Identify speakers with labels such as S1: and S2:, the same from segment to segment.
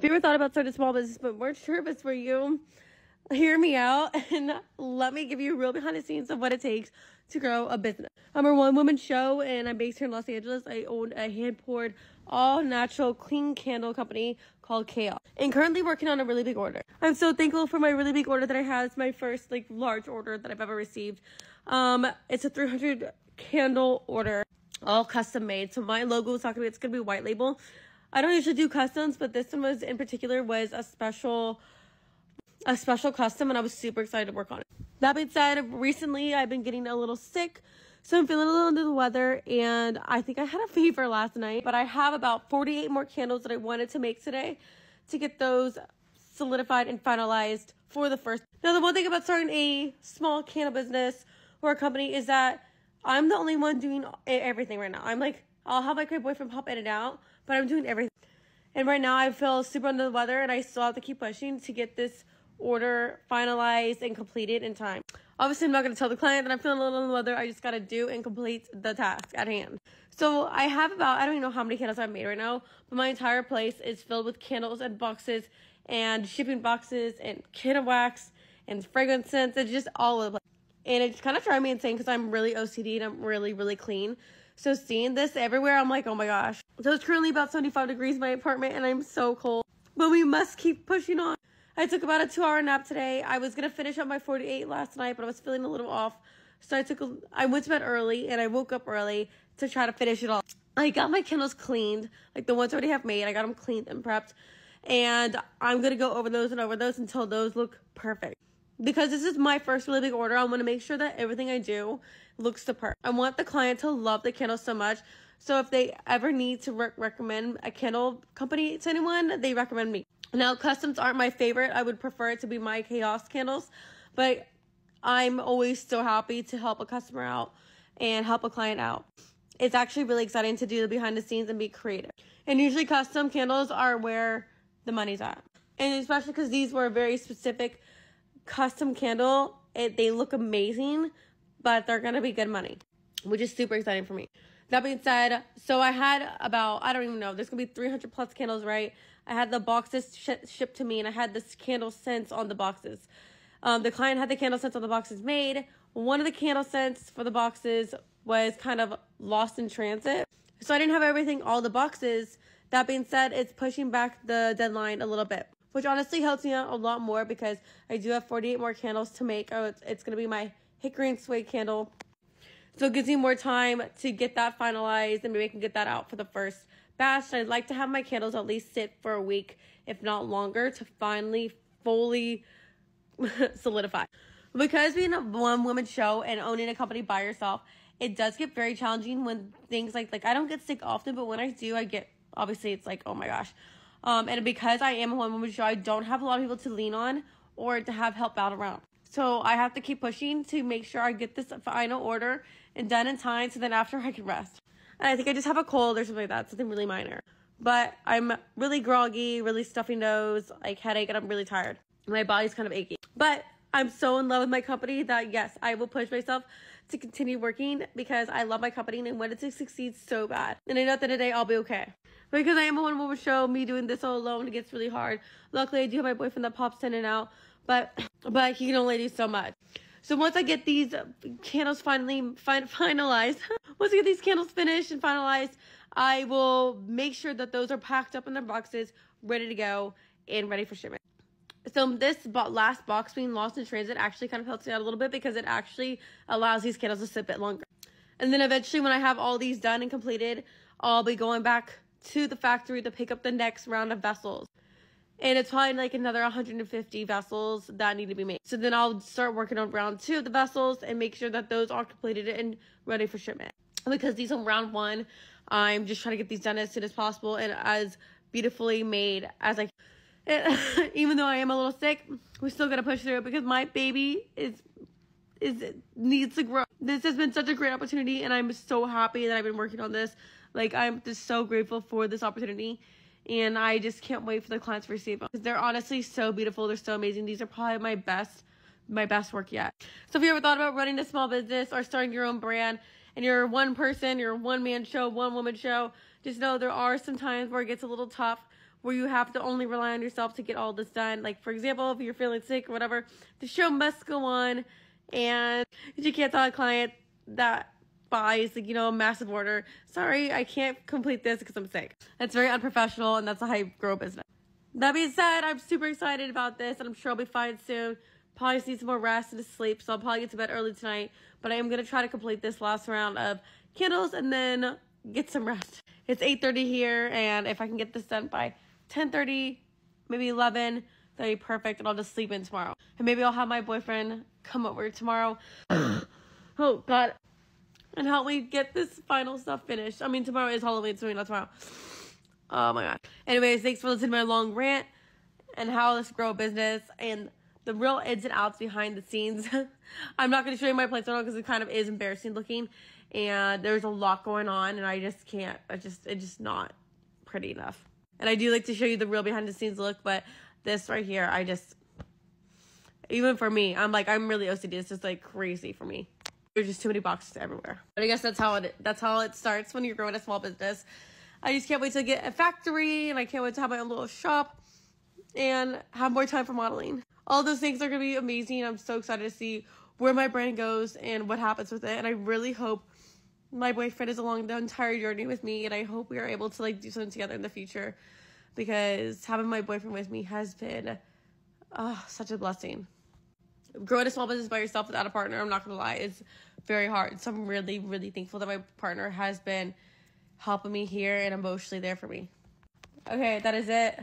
S1: you ever thought about starting a small business but weren't sure if it's for you, hear me out and let me give you a real behind the scenes of what it takes to grow a business. I'm a one-woman show and I'm based here in Los Angeles. I own a hand-poured, all-natural, clean candle company called Chaos, and currently working on a really big order. I'm so thankful for my really big order that I had. It's my first large order that I've ever received. It's a 300 candle order, all custom made. So my logo is not gonna be, it's gonna be white label. I don't usually do customs, but this one was in particular was a special custom, and I was super excited to work on it. That being said, recently I've been getting a little sick, so I'm feeling a little under the weather, and I think I had a fever last night, but I have about 48 more candles that I wanted to make today to get those solidified and finalized for the first. Now, the one thing about starting a small candle business or a company is that I'm the only one doing everything right now. I'll have my boyfriend pop in and out, but I'm doing everything. And right now I feel super under the weather, and I still have to keep pushing to get this order finalized and completed in time. Obviously, I'm not going to tell the client that I'm feeling a little under the weather. I just got to do and complete the task at hand. So I have about, I don't even know how many candles I've made right now, but my entire place is filled with candles and boxes and shipping boxes and candle wax and fragrance scents. It's just all over the place. And it's kind of driving me insane because I'm really OCD and I'm really, really clean. So seeing this everywhere, I'm like, oh my gosh. So it's currently about 75 degrees in my apartment and I'm so cold. But we must keep pushing on. I took about a 2-hour nap today. I was going to finish up my 48 last night, but I was feeling a little off. So I went to bed early and I woke up early to try to finish it all. I got my candles cleaned, like the ones I already have made. I got them cleaned and prepped. And I'm going to go over those until those look perfect. Because this is my first really big order, I want to make sure that everything I do looks superb. I want the client to love the candles so much. So if they ever need to recommend a candle company to anyone, they recommend me. Now, customs aren't my favorite. I would prefer it to be my Chaos candles. But I'm always so happy to help a customer out and help a client out. It's actually really exciting to do the behind the scenes and be creative. And usually custom candles are where the money's at. And especially because these were very specific custom candle. They look amazing, but they're going to be good money, which is super exciting for me. That being said, so I had about, I don't even know, there's going to be 300 plus candles, right? I had the boxes shipped to me, and I had this candle scents on the boxes. The client had the candle scents on the boxes made. One of the candle scents for the boxes was kind of lost in transit. So I didn't have all the boxes. That being said, it's pushing back the deadline a little bit, which honestly helps me out a lot more because I do have 48 more candles to make. It's going to be my hickory and suede candle. So it gives me more time to get that finalized and maybe I can get that out for the first batch. I'd like to have my candles at least sit for a week, if not longer, to finally fully solidify. Because being a one-woman show and owning a company by yourself, it does get very challenging when things like I don't get sick often, but when I do, I get, obviously it's like, oh my gosh. And because I am a one-woman show, I don't have a lot of people to lean on or to have help out around. So I have to keep pushing to make sure I get this final order and done in time so then after I can rest. And I think I just have a cold or something like that, something really minor. But I'm really groggy, really stuffy nose, headache, and I'm really tired. My body's kind of achy. But I'm so in love with my company that yes, I will push myself to continue working because I love my company and I want it to succeed so bad. And I know at the end of the day, I'll be okay. Because I am a one-woman show, me doing this all alone, it gets really hard. Luckily, I do have my boyfriend that pops in and out, but he can only do so much. So once I get these candles finalized, once I get these candles finished and finalized, I will make sure that those are packed up in their boxes, ready to go, and ready for shipment. So this last box being lost in transit actually kind of helps me out a little bit because it actually allows these candles to sit a bit longer. And then eventually when I have all these done and completed, I'll be going back to the factory to pick up the next round of vessels. And it's probably another 150 vessels that need to be made. So then I'll start working on round 2 of the vessels and make sure that those are completed and ready for shipment. Because these on round 1, I'm just trying to get these done as soon as possible and as beautifully made as I can. Even though I am a little sick, we're still going to push through it because my baby needs to grow. This has been such a great opportunity and I'm so happy that I've been working on this. I'm just so grateful for this opportunity. And I just can't wait for the clients to receive them. They're honestly so beautiful. They're so amazing. These are probably my best work yet. So if you ever thought about running a small business or starting your own brand and you're one person, you're a one-man show, one-woman show, just know there are some times where it gets a little tough, where you have to only rely on yourself to get all this done. Like, for example, if you're feeling sick or whatever, the show must go on, and you can't tell a client that buys, like, a massive order, sorry, I can't complete this because I'm sick. That's very unprofessional, and that's how you grow a business. That being said, I'm super excited about this, and I'm sure I'll be fine soon. Probably just need some more rest and sleep, so I'll probably get to bed early tonight. But I am going to try to complete this last round of candles and then get some rest. It's 8:30 here, and if I can get this done by 10:30, maybe 11, that'd be perfect, and I'll just sleep in tomorrow. And maybe I'll have my boyfriend come over tomorrow. Oh, God. And help me get this final stuff finished. I mean, tomorrow is Halloween, so not tomorrow. Oh, my God. Anyways, thanks for listening to my long rant and how to grow a business and the real ins and outs behind the scenes. I'm not going to show you my place because it kind of is embarrassing looking. And there's a lot going on, and I just can't. It's just not pretty enough. And I do like to show you the real behind the scenes look, but this right here, even for me, I'm really OCD. It's just like crazy for me. There's just too many boxes everywhere. But I guess that's how it starts when you're growing a small business. I just can't wait to get a factory, and I can't wait to have my own little shop and have more time for modeling. All those things are going to be amazing. I'm so excited to see where my brand goes and what happens with it. And I really hope my boyfriend is along the entire journey with me, and I hope we are able to do something together in the future, because having my boyfriend with me has been such a blessing. Growing a small business by yourself without a partner, I'm not going to lie, is very hard. So I'm really, really thankful that my partner has been helping me here and emotionally there for me. Okay, that is it.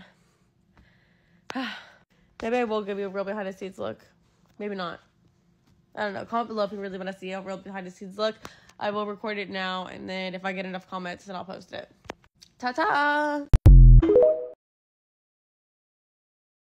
S1: Maybe I will give you a real behind the scenes look. Maybe not. I don't know. Comment below if you really want to see a real behind the scenes look. I will record it now, and then if I get enough comments, then I'll post it. Ta-ta!